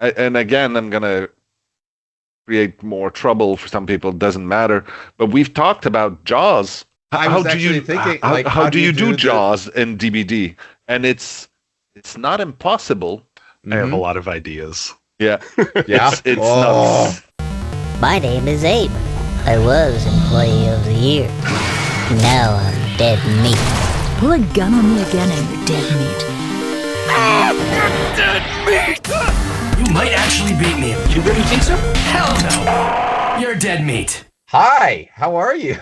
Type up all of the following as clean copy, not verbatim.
And again, I'm gonna create more trouble for some people. It doesn't matter. But we've talked about Jaws. I How was do actually you thinking, how like, how how do do you you do do the? Jaws in DBD? And it's not impossible. I have a Hmm. lot of ideas. Yeah, Yeah. it's Oh, nuts. My name is Abe. I was Employee of the Year. Now I'm dead meat. Pull a gun on me again and you're dead meat. You might actually beat me. You really think so? Hell no. You're dead meat. hi. How are you?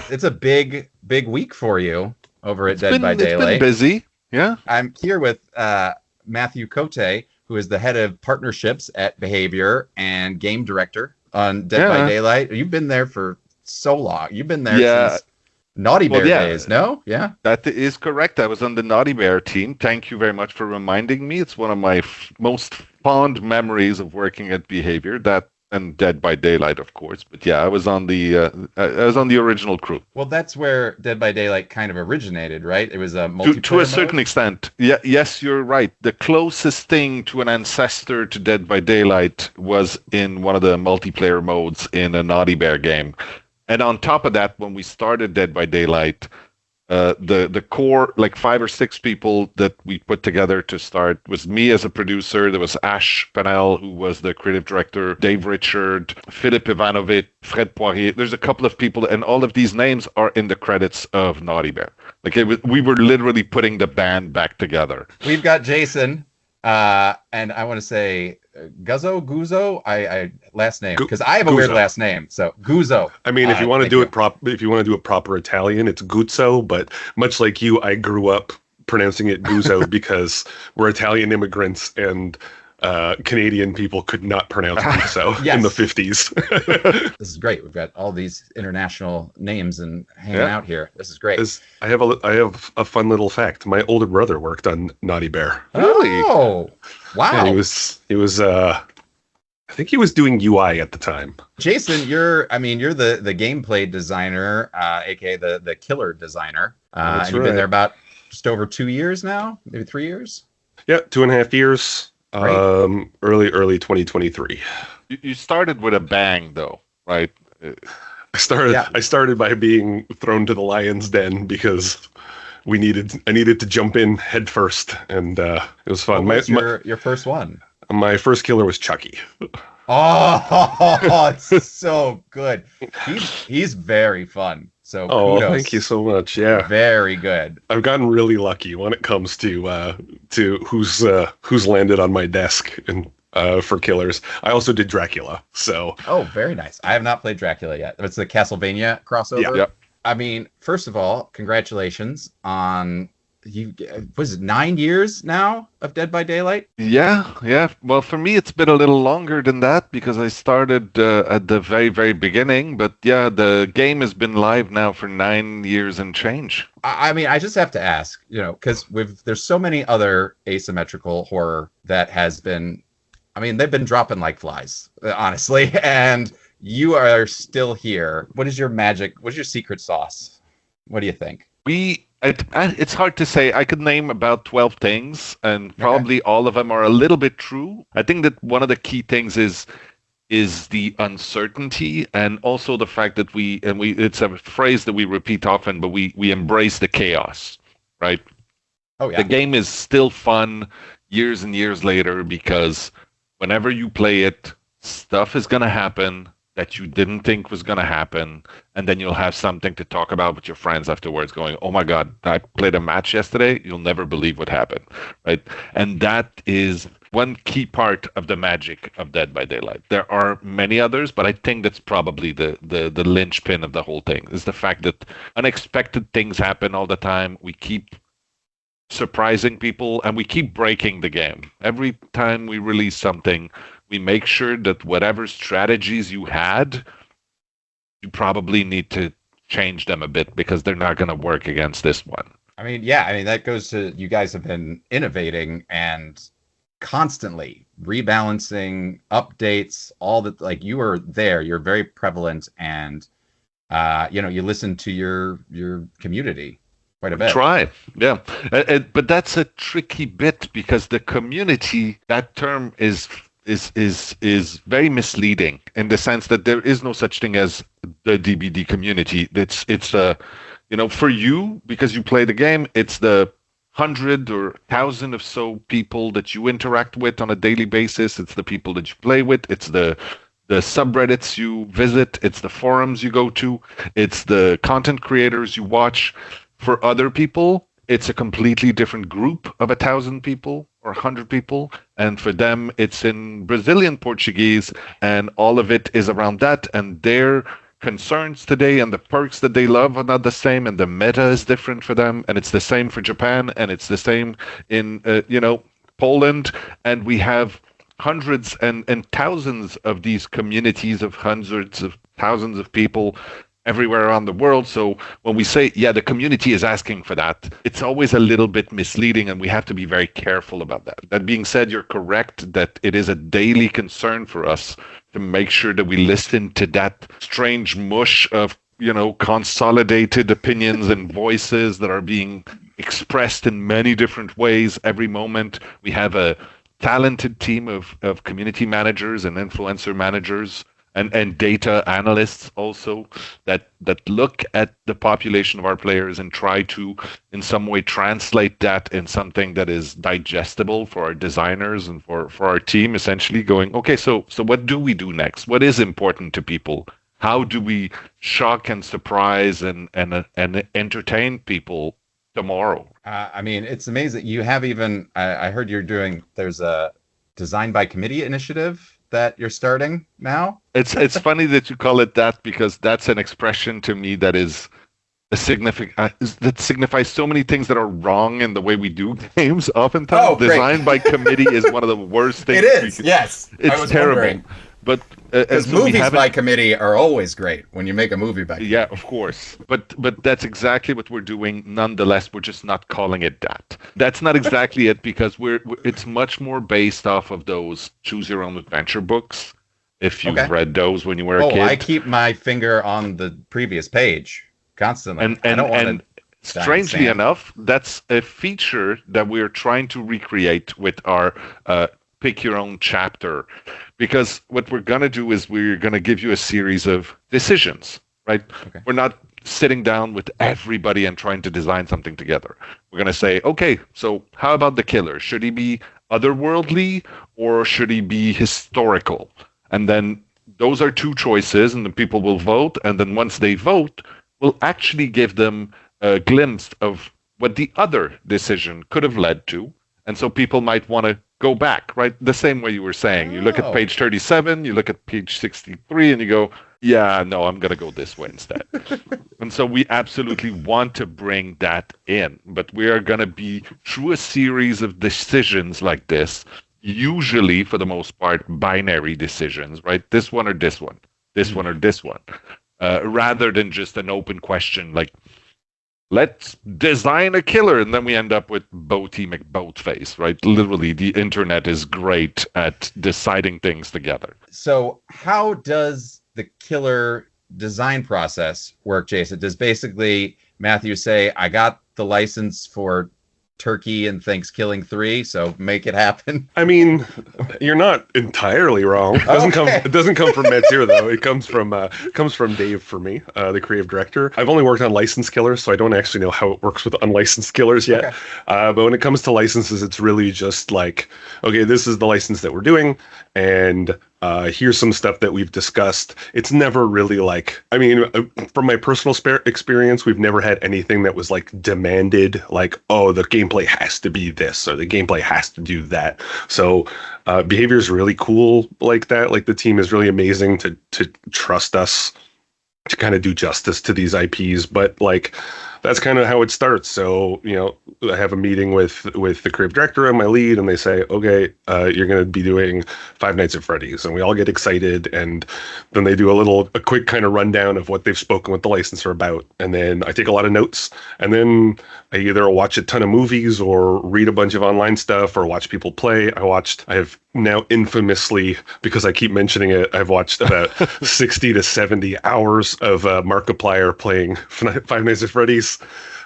It's a big week for you over at Dead by It's been Daylight. busy. Yeah. I'm here with Matthew Cote, who is the head of partnerships at Behavior and game director on Dead by Yeah. Daylight. You've been there for so long. You've been there Yeah. since Naughty Well, Bear yeah. days, no? Yeah. That is correct. I was on the Naughty Bear team. Thank you very much for reminding me. It's one of my most fond memories of working at Behavior. That and Dead by Daylight, of course. But yeah, I was on the original crew. Well, that's where Dead by Daylight kind of originated, right? It was a To multiplayer a certain mode? extent, yeah, yes, you're right. The closest thing to an ancestor to Dead by Daylight was in one of the multiplayer modes in a Naughty Bear game. And on top of that, when we started Dead by Daylight, the core, like 5 or 6 people that we put together to start, was me as a producer. There was Ash Panel, who was the creative director, Dave Richard, Philip Ivanovic, Fred Poirier. There's a couple of people, and all of these names are in the credits of Naughty Bear. Like we were literally putting the band back together. We've got Jason, and I want to say Guzo, I last name, because I have a weird Guzzo. last name. So Guzo. I mean, if you want to thank do you. it if you want to do it proper Italian, it's Guzzo. But much like you, I grew up pronouncing it Guzzo because we're Italian immigrants and Canadian people could not pronounce Guzzo Yes. in the 50s. This is great. We've got all these international names and hanging Yeah. out here. This is great. I have a fun little fact. My older brother worked on Naughty Bear. Really? Oh, wow. And he was I think he was doing UI at the time. Jason, you're the gameplay designer, aka the killer designer. That's and you've been right. there about just over 2 years now, maybe 3 years. Yeah, 2.5 years. Right. Early 2023. You started with a bang, though, right? I started by being thrown to the lion's den because I needed to jump in head first, and it was fun. What was your first one? My first killer was Chucky. Oh, it's so good. He's very fun. So Oh, kudos. thank you so much. Yeah, Very good. I've gotten really lucky when it comes to who's landed on my desk and for killers. I also did Dracula, so Oh, very nice. I have not played Dracula yet. It's the Castlevania crossover. Yeah. I mean, first of all, congratulations on was it 9 years now of Dead by Daylight? Yeah. Well, for me, it's been a little longer than that because I started at the very, very beginning. But yeah, the game has been live now for 9 years and change. I mean, I just have to ask, because there's so many other asymmetrical horror that has been, I mean, they've been dropping like flies, honestly, and you are still here. What is your magic? What's your secret sauce? What do you think? It's hard to say. I could name about 12 things, and probably all of them are a little bit true. I think that one of the key things is the uncertainty, and also the fact that it's a phrase that we repeat often, but we embrace the chaos, right? Oh yeah. The game is still fun years and years later because whenever you play it, stuff is going to happen that you didn't think was going to happen, and then you'll have something to talk about with your friends afterwards going, oh my God, I played a match yesterday. You'll never believe what happened, right? And that is one key part of the magic of Dead by Daylight. There are many others, but I think that's probably the linchpin of the whole thing, is the fact that unexpected things happen all the time. We keep surprising people, and we keep breaking the game. Every time we release something, we make sure that whatever strategies you had, you probably need to change them a bit because they're not going to work against this one. I mean, yeah, that goes to, you guys have been innovating and constantly rebalancing updates, all that, like, you are there, you're very prevalent, and you listen to your community. quite a bit. Try, yeah. But that's a tricky bit because the community, that term is very misleading in the sense that there is no such thing as the DBD community. It's for you, because you play the game, it's the 100 or 1,000 of so people that you interact with on a daily basis. It's the people that you play with. It's the subreddits you visit. It's the forums you go to. It's the content creators you watch. For other people, it's a completely different group of 1,000 people or 100 people. And for them, it's in Brazilian Portuguese, and all of it is around that. And their concerns today and the perks that they love are not the same, and the meta is different for them. And it's the same for Japan, and it's the same in, Poland. And we have hundreds and thousands of these communities of hundreds of thousands of people everywhere around the world. So when we say, the community is asking for that, it's always a little bit misleading, and we have to be very careful about that. That being said, you're correct that it is a daily concern for us to make sure that we listen to that strange mush of, consolidated opinions and voices that are being expressed in many different ways every moment. We have a talented team of community managers and influencer managers and data analysts also that look at the population of our players and try to in some way translate that in something that is digestible for our designers and for our team, essentially going, okay, so what do we do next? What is important to people? How do we shock and surprise and entertain people tomorrow? It's amazing. You have even, I heard there's a design by committee initiative that you're starting now. It's funny that you call it that, because that's an expression to me that is that signifies so many things that are wrong in the way we do games. Oftentimes, design by committee is one of the worst things. It is. Yes, it's terrible. Wondering. But because movies by committee are always great when you make a movie by committee. Yeah, of course. But that's exactly what we're doing. Nonetheless, we're just not calling it that. That's not exactly it, because it's much more based off of those choose your own adventure books. If you've read those when you were a kid. I keep my finger on the previous page constantly. And strangely enough, that's a feature that we're trying to recreate with our pick your own chapter. Because what we're going to do is we're going to give you a series of decisions, right? Okay. We're not sitting down with everybody and trying to design something together. We're going to say, okay, so how about the killer? Should he be otherworldly or should he be historical? And then those are two choices, and the people will vote. And then once they vote, we'll actually give them a glimpse of what the other decision could have led to. And so people might want to go back, right? The same way you were saying. You look at page 37, you look at page 63, and you go, yeah, no, I'm going to go this way instead. And so we absolutely want to bring that in. But we are going to be through a series of decisions like this, usually, for the most part, binary decisions, right? This one or this one, this one or this one, rather than just an open question like, let's design a killer, and then we end up with Boaty McBoatface, right? Literally, the internet is great at deciding things together. So how does the killer design process work, Jason? Does basically Matthew say, I got the license for Turkey and thinks killing 3, so make it happen? I mean, you're not entirely wrong. It doesn't come from Mathieu, though. It comes from Dave for me, the creative director. I've only worked on licensed killers, so I don't actually know how it works with unlicensed killers yet. Okay. But when it comes to licenses, it's really just like, okay, this is the license that we're doing, and here's some stuff that we've discussed. It's never really like, I mean, from my personal experience, we've never had anything that was like demanded, like, oh, the gameplay has to be this or the gameplay has to do that. So behavior is really cool like that. Like the team is really amazing to trust us to kind of do justice to these IPs. But like, that's kind of how it starts. So, I have a meeting with the creative director and my lead, and they say, okay, you're going to be doing Five Nights at Freddy's. And we all get excited. And then they do a quick kind of rundown of what they've spoken with the licensor about. And then I take a lot of notes. And then I either watch a ton of movies or read a bunch of online stuff or watch people play. I have now infamously, because I keep mentioning it, I've watched about 60 to 70 hours of Markiplier playing Five Nights at Freddy's.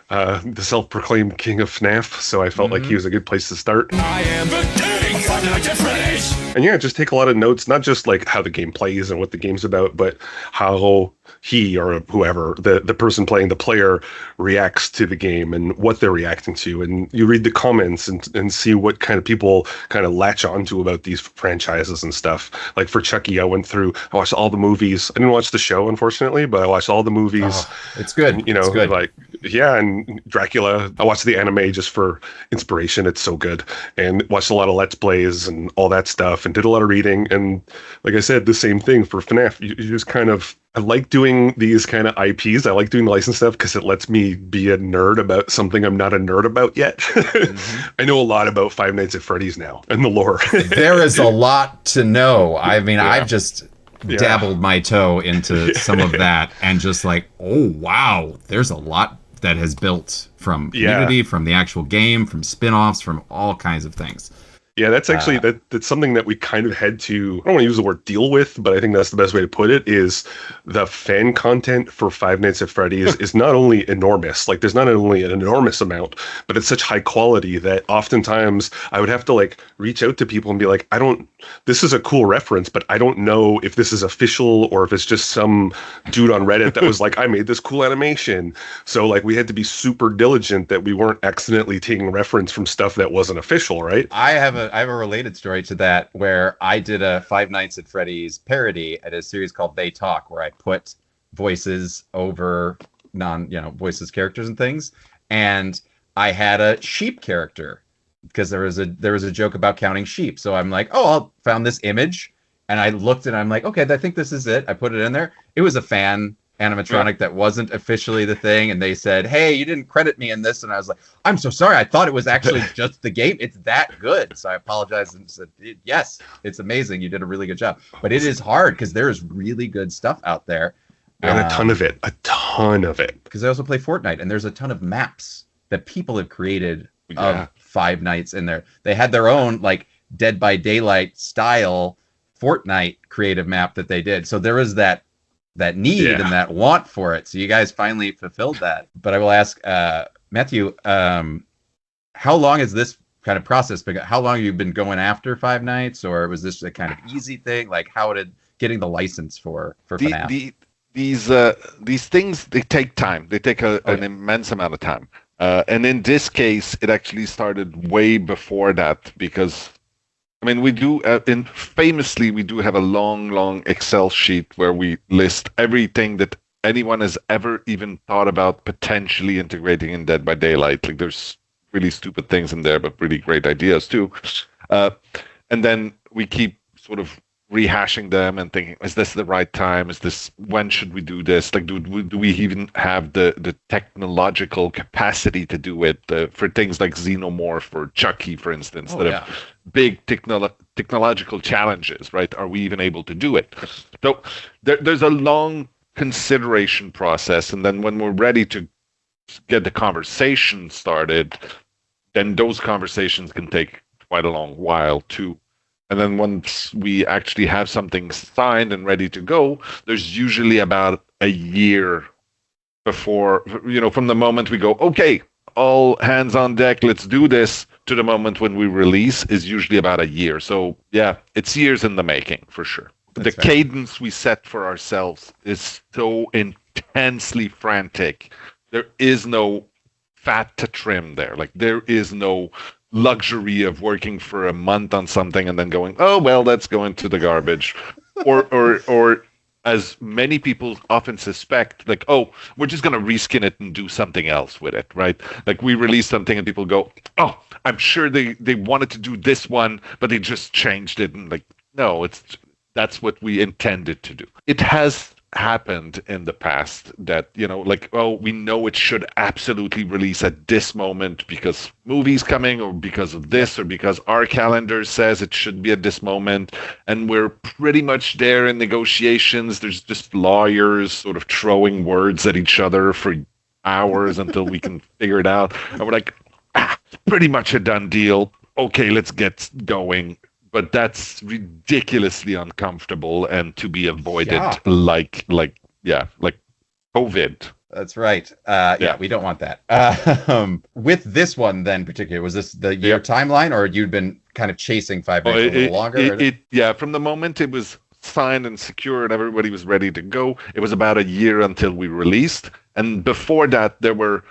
the self-proclaimed king of FNAF, so I felt like he was a good place to start. I am the king of Five Nights at Freddy's. And yeah, just take a lot of notes, not just like how the game plays and what the game's about, but how he or whoever, the person playing the player, reacts to the game and what they're reacting to. And you read the comments and see what kind of people kind of latch onto about these franchises and stuff. Like for Chucky, I watched all the movies. I didn't watch the show, unfortunately, but I watched all the movies. Oh, it's good. And, it's good. Like, yeah, and Dracula, I watched the anime just for inspiration. It's so good. And watched a lot of Let's Plays and all that stuff and did a lot of reading. And like I said, the same thing for FNAF. You just kind of, I like doing these kind of IPs. I like doing licensed stuff because it lets me be a nerd about something I'm not a nerd about yet. I know a lot about Five Nights at Freddy's now and the lore. There is a lot to know. I mean, I've just dabbled my toe into some of that and just like, oh, wow, there's a lot that has built from community, from the actual game, from spin-offs, from all kinds of things. Yeah, that's actually that's something that we kind of had to, I don't want to use the word deal with, but I think that's the best way to put it, is the fan content for Five Nights at Freddy's is not only enormous, like there's not only an enormous amount, but it's such high quality that oftentimes I would have to like reach out to people and be like, this is a cool reference, but I don't know if this is official or if it's just some dude on Reddit that was like, I made this cool animation. So like we had to be super diligent that we weren't accidentally taking reference from stuff that wasn't official, right? I have a related story to that where I did a Five Nights at Freddy's parody at a series called They Talk, where I put voices over voices, characters and things. And I had a sheep character because there was a joke about counting sheep. So I'm like, I found this image and I looked and I'm like, okay, I think this is it. I put it in there. It was a fan animatronic that wasn't officially the thing, and they said, hey, you didn't credit me in this, and I was like, I'm so sorry, I thought it was actually just the game. It's that good. So I apologized and said, yes, it's amazing, you did a really good job. But it is hard because there is really good stuff out there, and a ton of it because I also play Fortnite, and there's a ton of maps that people have created of Five Nights in there. They had their own like Dead by Daylight style Fortnite creative map that they did. So there is that need and that want for it. So you guys finally fulfilled that. But I will ask Matthew, how long is this kind of process? How long have you been going after Five Nights, or was this a kind of easy thing? Like how did getting the license for FNAF? These things, they take time. They take an immense amount of time. And in this case, it actually started way before that because I mean, we do, famously, we do have a long Excel sheet where we list everything that anyone has ever even thought about potentially integrating in Dead by Daylight. Like, there's really stupid things in there, but really great ideas too. And then we keep sort of rehashing them and thinking, is this the right time? When should we do this? Like, do we even have the technological capacity to do it for things like Xenomorph or Chucky, for instance, have big technological challenges, right? Are we even able to do it? So there's a long consideration process. And then when we're ready to get the conversation started, then those conversations can take quite a long while too. And then once we actually have something signed and ready to go, there's usually about a year before, from the moment we go, okay, all hands on deck, let's do this, to the moment when we release is usually about a year. So yeah, it's years in the making for sure. The cadence we set for ourselves is so intensely frantic. There is no fat to trim there. Like, there is no luxury of working for a month on something and then going, oh well, that's going to the garbage, or as many people often suspect, like, oh, we're just going to reskin it and do something else with it, right? Like, we release something and people go, oh, I'm sure they wanted to do this one, but they just changed it. And like, no, that's what we intended to do. It has happened in the past that, like, oh, we know it should absolutely release at this moment because movie's coming, or because of this, or because our calendar says it should be at this moment, and we're pretty much there in negotiations. There's just lawyers sort of throwing words at each other for hours until we can figure it out, and we're like, pretty much a done deal, okay, let's get going. But that's ridiculously uncomfortable and to be avoided, like COVID. That's right. Yeah, we don't want that. With this one, then, particularly, was this the year timeline, or you'd been kind of chasing Five Nights a little longer? Yeah, from the moment it was signed and secure and everybody was ready to go, it was about a year until we released. And before that, there were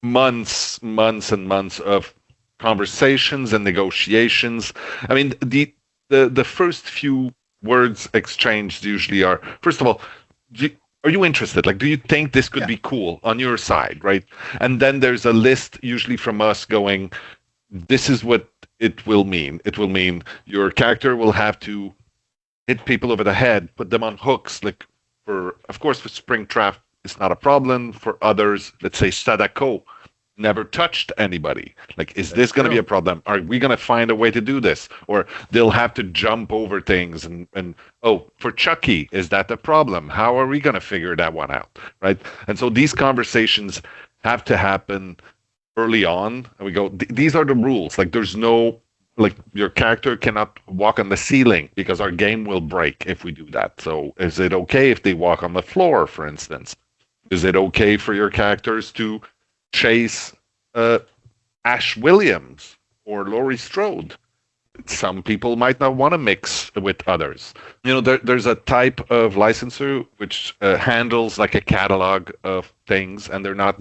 months and months of conversations and negotiations. I mean, the first few words exchanged usually are, first of all, are you interested? Like, do you think this could be cool on your side, right? And then there's a list usually from us going, this is what it will mean. It will mean your character will have to hit people over the head, put them on hooks. Like, of course, for Springtrap, it's not a problem. For others, let's say Sadako never touched anybody. Like, is this going to be a problem? Are we going to find a way to do this? Or they'll have to jump over things. And for Chucky, is that a problem? How are we going to figure that one out? Right? And so these conversations have to happen early on. And we go, these are the rules. Like, there's no, like, your character cannot walk on the ceiling because our game will break if we do that. So is it okay if they walk on the floor, for instance? Is it okay for your characters to chase Ash Williams or Laurie Strode? Some people might not want to mix with others. You know, there's a type of licensor which handles like a catalog of things, and they're not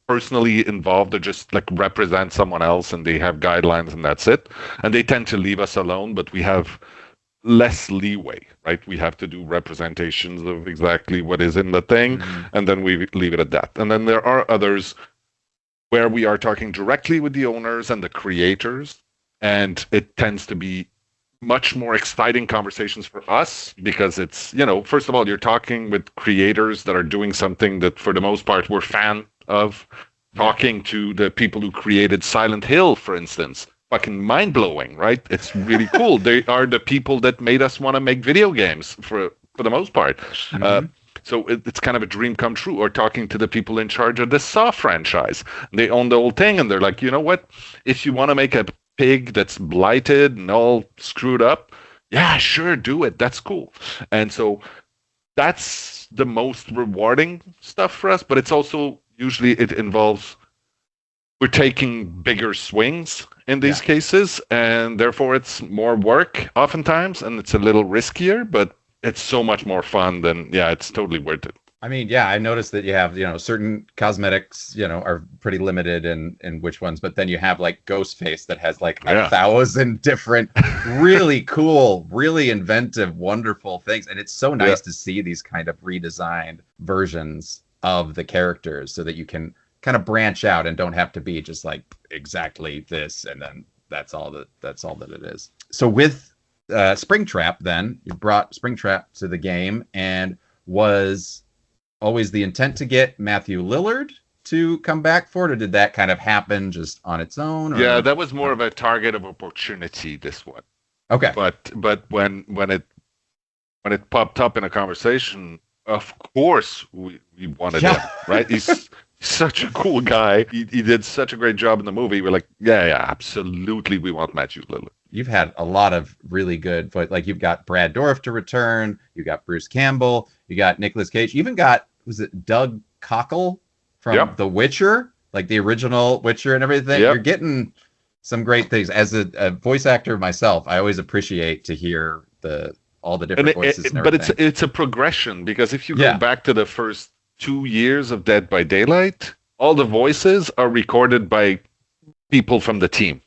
personally involved. They just like represent someone else, and they have guidelines, and that's it. And they tend to leave us alone, but we have less leeway, right? We have to do representations of exactly what is in the thing, and then we leave it at that. And then there are others where we are talking directly with the owners and the creators, and it tends to be much more exciting conversations for us because it's, you know, first of all, you're talking with creators that are doing something that for the most part we're fan of. Talking to the people who created Silent Hill, for instance, fucking mind-blowing, right? It's really cool. They are the people that made us want to make video games for the most part. So it's kind of a dream come true. Or talking to the people in charge of the Saw franchise. They own the whole thing, and they're like, you know what? If you want to make a pig that's blighted and all screwed up, yeah, sure, do it. That's cool. And so that's the most rewarding stuff for us. But it's also usually it involves we're taking bigger swings in these cases, and therefore it's more work oftentimes, and it's a little riskier, but it's so much more fun than, it's totally worth it. I mean, I noticed that you have, certain cosmetics, are pretty limited in which ones, but then you have like Ghostface that has like 1,000 different really cool, really inventive, wonderful things. And it's so nice to see these kind of redesigned versions of the characters so that you can kind of branch out and don't have to be just like exactly this. And then that's all that it is. So with Springtrap, then you brought Springtrap to the game, and was always the intent to get Matthew Lillard to come back for it, or did that kind of happen just on its own? Or? Yeah, that was more of a target of opportunity, this one. Okay. But when it popped up in a conversation, of course we wanted him, right? He's such a cool guy. He did such a great job in the movie. We're like, yeah, absolutely, we want Matthew Lillard. You've had a lot of really good, like you've got Brad Dourif to return, you got Bruce Campbell, you got Nicolas Cage, you even got, was it Doug Cockle from The Witcher, like the original Witcher and everything. You're getting some great things. As a voice actor myself, I always appreciate to hear all the different voices and everything. But it's a progression, because if you go back to the first 2 years of Dead by Daylight, all the voices are recorded by people from the team.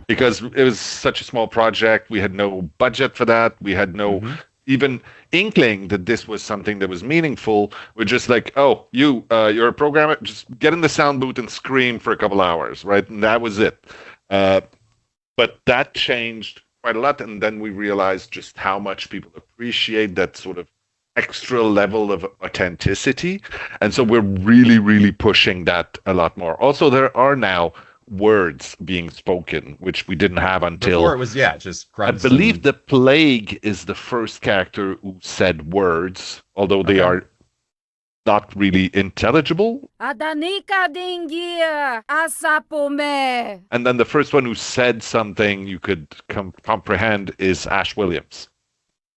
Because it was such a small project, we had no budget for that. We had no even inkling that this was something that was meaningful. We're just like, oh, you're a programmer, just get in the sound booth and scream for a couple hours, right? And that was it. But that changed quite a lot, and then we realized just how much people appreciate that sort of extra level of authenticity. And so we're really, really pushing that a lot more. Also, there are now words being spoken, which we didn't have until before. It was just grunts. I believe the Plague is the first character who said words, although they are not really intelligible. And then the first one who said something you could comprehend is Ash Williams.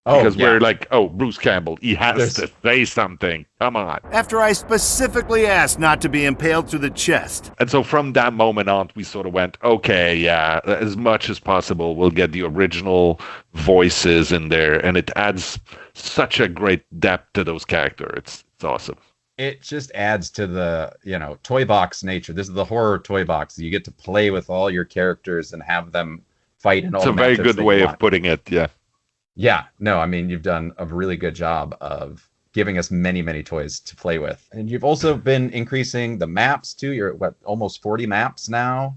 Oh, because yeah. we're like, oh, Bruce Campbell, he has There's- to say something. Come on. After I specifically asked not to be impaled through the chest. And so from that moment on, we sort of went, okay, yeah, as much as possible, we'll get the original voices in there, and it adds such a great depth to those characters. It's awesome. It just adds to the, toy box nature. This is the horror toy box. You get to play with all your characters and have them fight in all It's the a very matchups good that you way of want. putting it, yeah. Yeah, no, I mean, you've done a really good job of giving us many, many toys to play with. And you've also been increasing the maps too. You're at almost 40 maps now.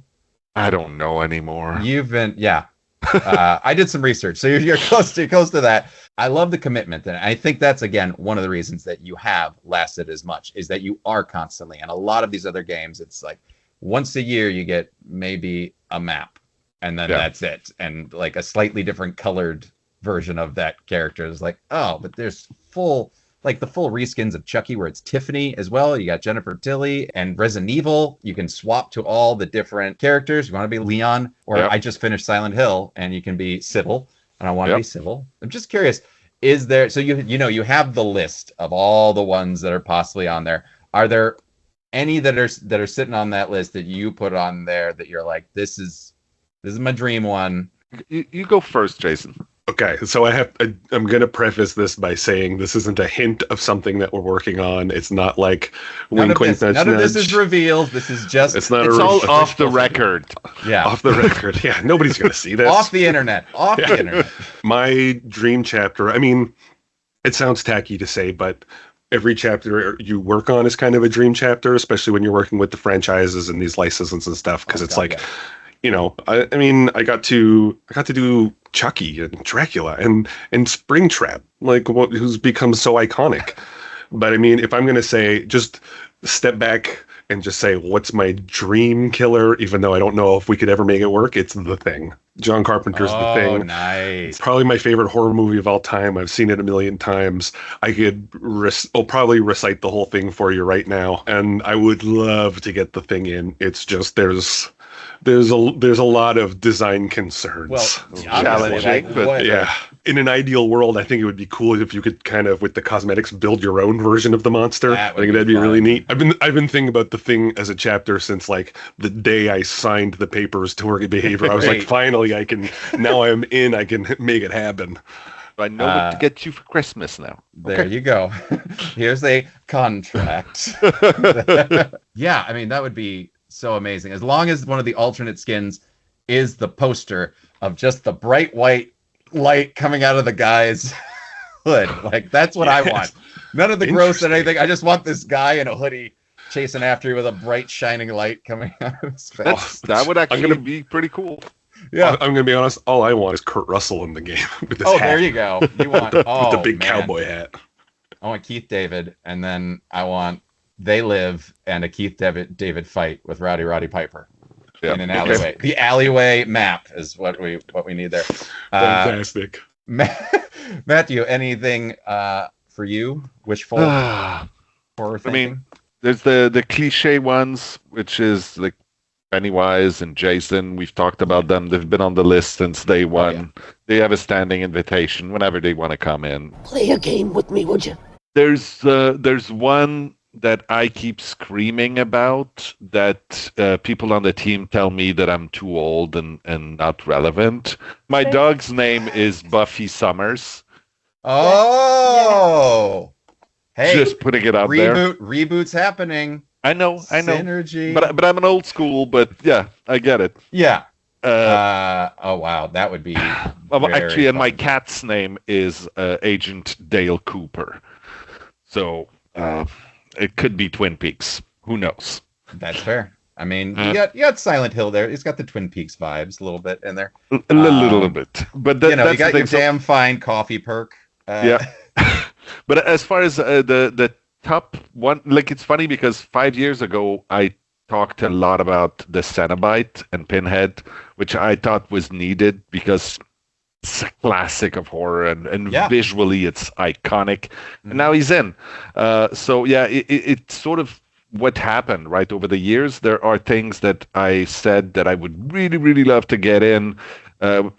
I don't know anymore. You've been, yeah. I did some research, so you're close to that. I love the commitment, and I think that's again one of the reasons that you have lasted as much is that you are constantly. And a lot of these other games, it's like once a year you get maybe a map, and then that's it, and like a slightly different colored version of that character is like, oh, but there's the full reskins of Chucky where it's Tiffany as well. You got Jennifer Tilly and Resident Evil. You can swap to all the different characters. You want to be Leon, or I just finished Silent Hill and you can be Sybil, and I want to be Sybil. I'm just curious, is there, so you have the list of all the ones that are possibly on there. Are there any that are sitting on that list that you put on there that you're like, this is my dream one? You go first, Jason. Okay, so I'm going to preface this by saying this isn't a hint of something that we're working on. It's not like wink, wink, nudge, none of this nudge. is revealed. This is just, It's not It's a all real- off the record. yeah, off the record. Yeah, nobody's going to see this. off the internet. My dream chapter, I mean, it sounds tacky to say, but every chapter you work on is kind of a dream chapter, especially when you're working with the franchises and these licenses and stuff, because it's like, I mean, I got to do Chucky and Dracula and Springtrap, who's become so iconic. But I mean, if I'm going to say, just step back and just say, what's my dream killer, even though I don't know if we could ever make it work, it's The Thing. John Carpenter's The Thing. Oh, nice. It's probably my favorite horror movie of all time. I've seen it a million times. I could I'll probably recite the whole thing for you right now, and I would love to get The Thing in. It's just there's a lot of design concerns. Well, Challenging, but yeah. In an ideal world, I think it would be cool if you could kind of, with the cosmetics, build your own version of the monster. I think that'd be really neat. I've been thinking about The Thing as a chapter since like the day I signed the papers to Working Behavior. I was like, finally, I can make it happen. I know what to get you for Christmas now. There you go. Here's a contract. Yeah, I mean, that would be so amazing. As long as one of the alternate skins is the poster of just the bright white light coming out of the guy's hood. Like, that's what I want. None of the gross and anything. I just want this guy in a hoodie chasing after you with a bright shining light coming out of his face. That would actually be pretty cool. Yeah. I'm gonna be honest. All I want is Kurt Russell in the game with his hat. There you go. You want with the big cowboy hat. I want Keith David, and then I want They Live and a Keith David fight with Roddy Piper in an alleyway. The alleyway map is what we need there. Fantastic. Matthew, anything for you? Wishful horror thing? I mean, there's the cliche ones, which is like Pennywise and Jason. We've talked about them. They've been on the list since day one. They have a standing invitation whenever they want to come in. Play a game with me, would you? There's one that I keep screaming about that people on the team tell me that I'm too old and not relevant. My dog's name is Buffy Summers. Oh! Hey, just putting it out there. Reboot's happening. I know. Synergy. But I'm an old school, but yeah, I get it. Yeah. Oh, wow. That would be actually, and my cat's name is Agent Dale Cooper. So it could be Twin Peaks. Who knows? That's fair. I mean, you got Silent Hill there. It's got the Twin Peaks vibes a little bit in there. A little bit. But you got your damn fine coffee perk. Yeah. But as far as the top one, like, it's funny because 5 years ago I talked a lot about the Cenobite and Pinhead, which I thought was needed because it's a classic of horror and visually it's iconic. And now he's in. So yeah, it's sort of what happened right over the years. There are things that I said that I would really, really love to get in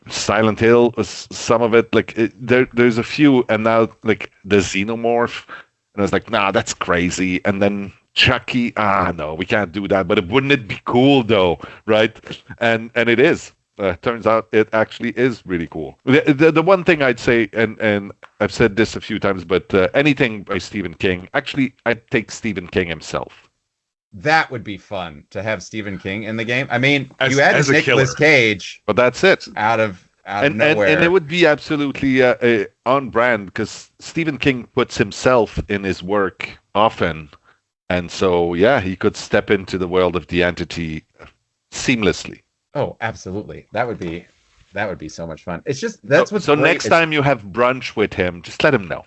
Silent Hill, some of it, like there's a few, and now like the Xenomorph, and I was like, nah, that's crazy. And then Chucky, no, we can't do that. But wouldn't it be cool though, right? And it is. Turns out it actually is really cool. The one thing I'd say, and I've said this a few times, but anything by Stephen King, actually, I'd take Stephen King himself. That would be fun to have Stephen King in the game. I mean, As- you added as a Nicolas killer. Cage But that's it. out of And nowhere. it would be absolutely on brand because Stephen King puts himself in his work often. And so, yeah, he could step into the world of the entity seamlessly. Oh, absolutely. That would be so much fun. It's just that's what's so great. next time you have brunch with him, just let him know.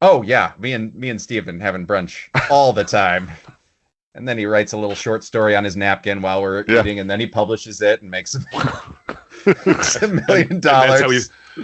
Oh yeah, me and Steven having brunch all the time. And then he writes a little short story on his napkin while we're eating, and then he publishes it and makes $1 million.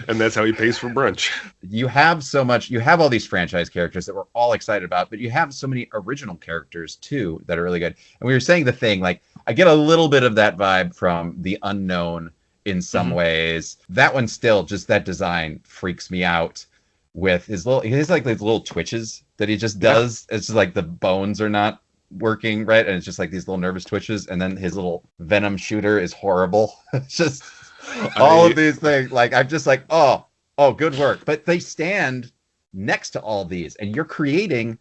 And that's how he pays for brunch. You have so much. You have all these franchise characters that we're all excited about, but you have so many original characters too that are really good. And we were saying the thing, like I get a little bit of that vibe from The Unknown in some ways. That one still, just that design freaks me out with he has like these little twitches that he just does. It's just like the bones are not working right, and it's just like these little nervous twitches. And then his little venom shooter is horrible. It's just all of these things. Like I'm just like, oh, good work. But they stand next to all these, and you're creating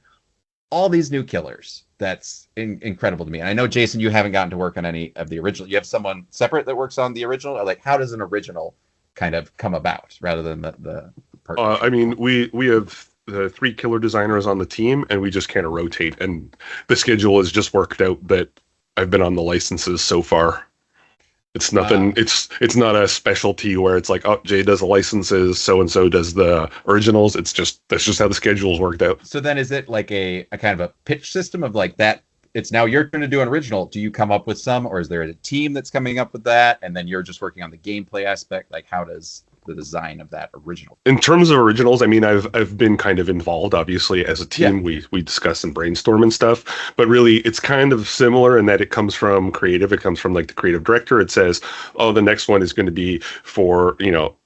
all these new killers. That's incredible to me. And I know, Jason, you haven't gotten to work on any of the original. You have someone separate that works on the original. Or like, how does an original kind of come about rather than the partnership? I mean, we have the 3 killer designers on the team, and we just kind of rotate. And the schedule has just worked out that I've been on the licenses so far. It's nothing. It's not a specialty where it's like, oh, Jay does the licenses, so and so does the originals. That's just how the schedule's worked out. So then, is it like a kind of a pitch system of like that? It's now your turn to do an original. Do you come up with some, or is there a team that's coming up with that, and then you're just working on the gameplay aspect? Like, how does the design of that original? In terms of originals, I mean, I've been kind of involved, obviously, as a team. We discuss and brainstorm and stuff, but really it's kind of similar in that it comes from creative. It comes from like the creative director. It says, oh, the next one is going to be for,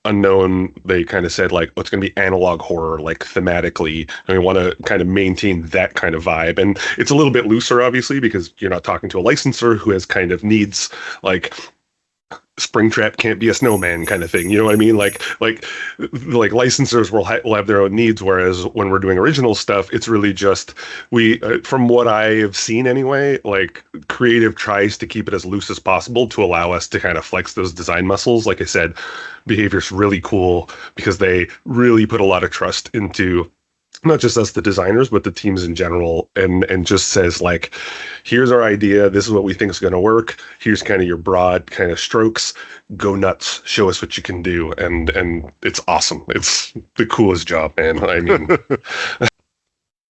Unknown. They kind of said like, oh, it's going to be analog horror, like thematically, and we want to kind of maintain that kind of vibe. And it's a little bit looser, obviously, because you're not talking to a licensor who has kind of needs like Springtrap can't be a snowman kind of thing. You know what I mean? Like licensors will have their own needs, whereas when we're doing original stuff, it's really just from what I have seen anyway, like creative tries to keep it as loose as possible to allow us to kind of flex those design muscles. Like I said, Behavior's really cool because they really put a lot of trust into not just us, the designers, but the teams in general, and just says like, here's our idea. This is what we think is going to work. Here's kind of your broad kind of strokes. Go nuts. Show us what you can do. And it's awesome. It's the coolest job, man. I mean,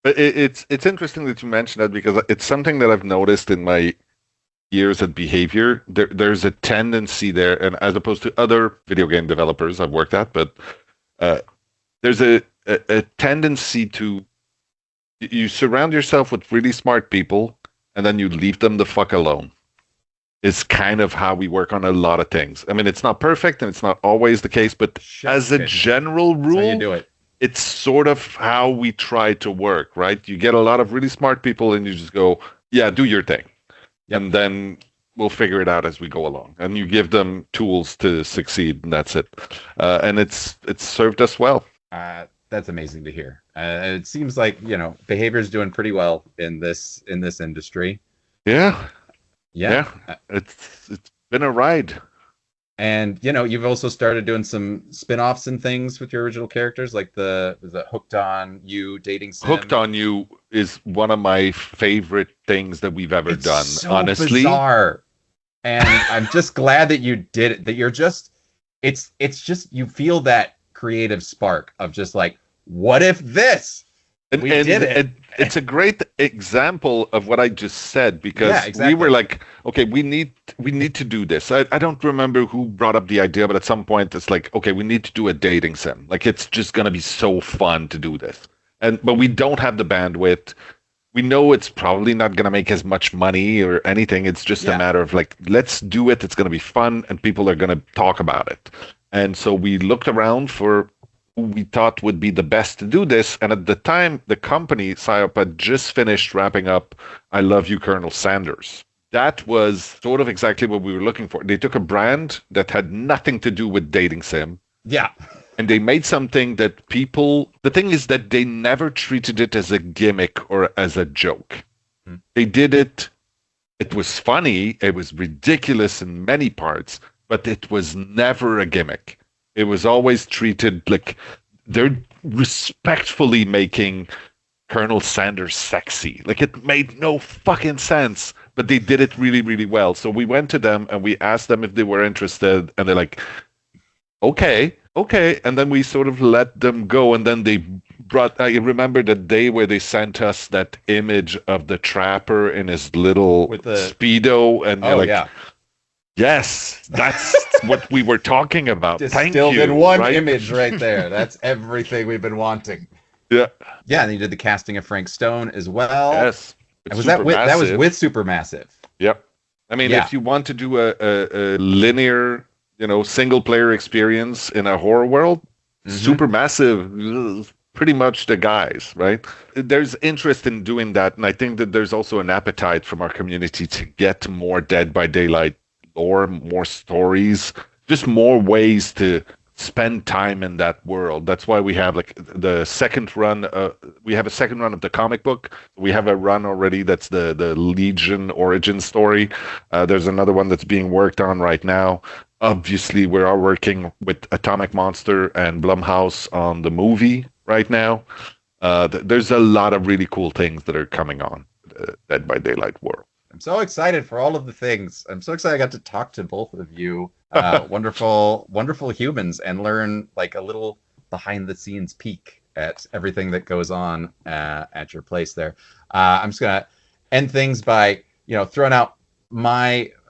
it's interesting that you mentioned that because it's something that I've noticed in my years at Behavior. There's a tendency there, and as opposed to other video game developers I've worked at, but there's a tendency to you surround yourself with really smart people and then you leave them the fuck alone. It's kind of how we work on a lot of things. I mean, it's not perfect and it's not always the case, but as a general rule, you do it. It's sort of how we try to work, right? You get a lot of really smart people and you just go, yeah, do your thing. Yep. And then we'll figure it out as we go along. And you give them tools to succeed, and that's it. And it's served us well. That's amazing to hear. It seems like Behavior is doing pretty well in this industry. Yeah. It's been a ride. And you've also started doing some spin-offs and things with your original characters, like the Hooked on You dating sim. Hooked on You is one of my favorite things that we've ever done. So honestly, bizarre. And I'm just glad that you did it. That you're just, it's just you feel that creative spark of just like, what if this? We did it. It's a great example of what I just said because we were like, okay, we need to do this. I don't remember who brought up the idea, but at some point it's like, okay, we need to do a dating sim. Like it's just gonna be so fun to do this. But we don't have the bandwidth. we know it's probably not going to make as much money or anything. It's just a matter of like, let's do it. It's going to be fun and people are going to talk about it. And so we looked around for who we thought would be the best to do this. And at the time, the company, PsyOp, had just finished wrapping up I Love You, Colonel Sanders. That was sort of exactly what we were looking for. They took a brand that had nothing to do with dating sim. Yeah. And they made something that people, the thing is that they never treated it as a gimmick or as a joke. They did it, it was funny, it was ridiculous in many parts, but it was never a gimmick. It was always treated like they're respectfully making Colonel Sanders sexy. Like it made no fucking sense, but they did it really, really well. So we went to them and we asked them if they were interested, and they're like, okay. And then we sort of let them go. And then they brought, I remember the day where they sent us that image of the trapper in his little Speedo. And you're like, yes, that's what we were talking about. Thank you. In one image right there. That's everything we've been wanting. Yeah. Yeah, and you did the casting of Frank Stone as well. Yes. And was that was with Supermassive? Yep. I mean, if you want to do a linear, single player experience in a horror world, Supermassive, pretty much the guys, right? There's interest in doing that. And I think that there's also an appetite from our community to get more Dead by Daylight lore, more stories, just more ways to spend time in that world. That's why we have like the second run. We have a second run of the comic book. We have a run already. That's the Legion origin story. There's another one that's being worked on right now. Obviously, we are working with Atomic Monster and Blumhouse on the movie right now. There's a lot of really cool things that are coming on Dead by Daylight world. I'm so excited for all of the things. I'm so excited I got to talk to both of you. Wonderful, wonderful humans, and learn like a little behind the scenes peek at everything that goes on at your place there. I'm just going to end things by, throwing out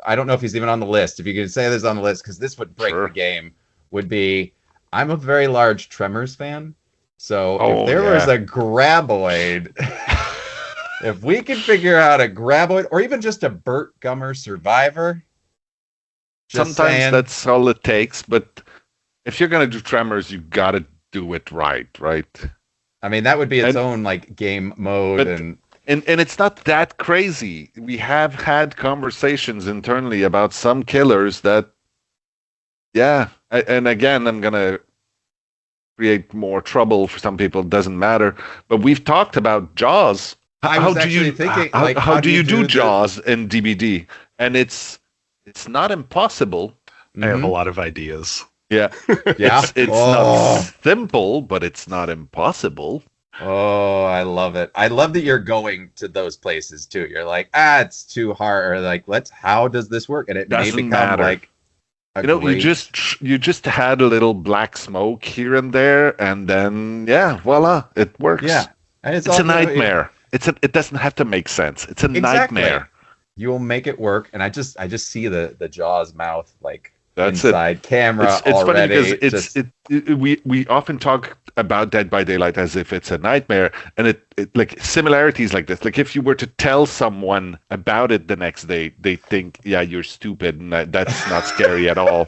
I don't know if he's even on the list. If you could say this on the list, because this would break the game, would be, I'm a very large Tremors fan. So if there was a graboid, if we could figure out a graboid, or even just a Burt Gummer survivor. Sometimes that's all it takes. But if you're going to do Tremors, you got to do it right? I mean, that would be its own like game mode. And it's not that crazy. We have had conversations internally about some killers that, and again, I'm going to create more trouble for some people. It doesn't matter. But we've talked about Jaws. How do you do Jaws in DBD? And it's not impossible. I have a lot of ideas. Yeah. It's not simple, but it's not impossible. Oh, I love it. I love that you're going to those places too. You're like, it's too hard, or like, how does this work? And it doesn't may become matter. Like you just had a little black smoke here and there, and then voila, it works. Yeah, and it's a nightmare. It doesn't have to make sense. It's a nightmare. You will make it work, and I just see the Jaws mouth like that's inside camera. It's already. Funny because we often talk about Dead by Daylight as if it's a nightmare, and it like similarities like this. Like if you were to tell someone about it the next day, they think, you're stupid, and that's not scary at all.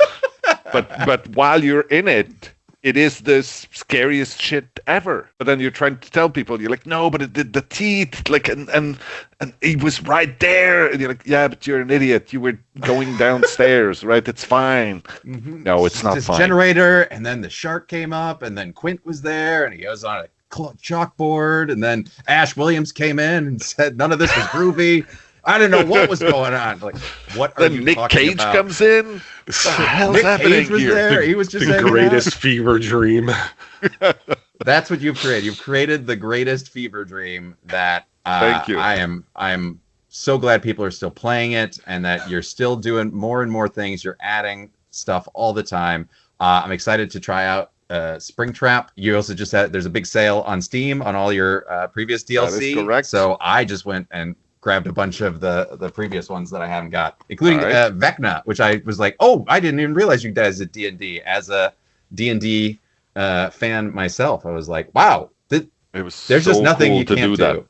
But while you're in it, it is the scariest shit ever. But then you're trying to tell people, you're like, no, but it did the teeth, like, and he was right there. And you're like, yeah, but you're an idiot. You were going downstairs, right? It's fine. Mm-hmm. No, it's not fine. Generator, and then the shark came up, and then Quint was there, and he was on a chalkboard, and then Ash Williams came in and said none of this was groovy. I didn't know what was going on. Like, what are you Nick talking Cage about? comes in. What the hell's Nick happening Cage was here? there. He was just the greatest fever dream. That's what you've created. You've created the greatest fever dream that Thank you. I'm so glad people are still playing it, and that you're still doing more and more things. You're adding stuff all the time. I'm excited to try out Springtrap. You also just had, there's a big sale on Steam on all your previous DLC. That is correct. So I just went and grabbed a bunch of the previous ones that I haven't got, including Vecna, which I was like, I didn't even realize you guys did D&D. As a D&D fan myself, I was like, wow, there's just nothing cool you can't do.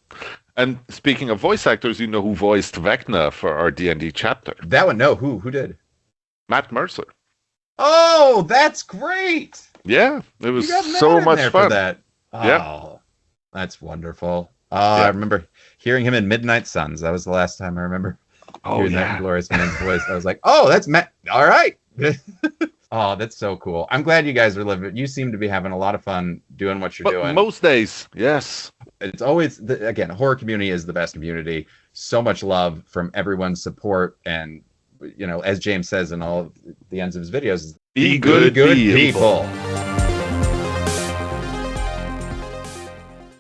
And speaking of voice actors, you know who voiced Vecna for our D&D chapter? That one, no. Who did? Matt Mercer. Oh, that's great. Yeah, it was You got Matt so in much there fun. for that. Oh, Yeah. that's wonderful. I remember hearing him in Midnight Suns. That was the last time I remember hearing that glorious man's voice. I was like, oh, that's Matt. All right. Oh, that's so cool. I'm glad you guys are living. You seem to be having a lot of fun doing what you're doing. Most days, yes. It's always, again, horror community is the best community. So much love from everyone's support. And, you know, as James says in all the ends of his videos, Be good people. people.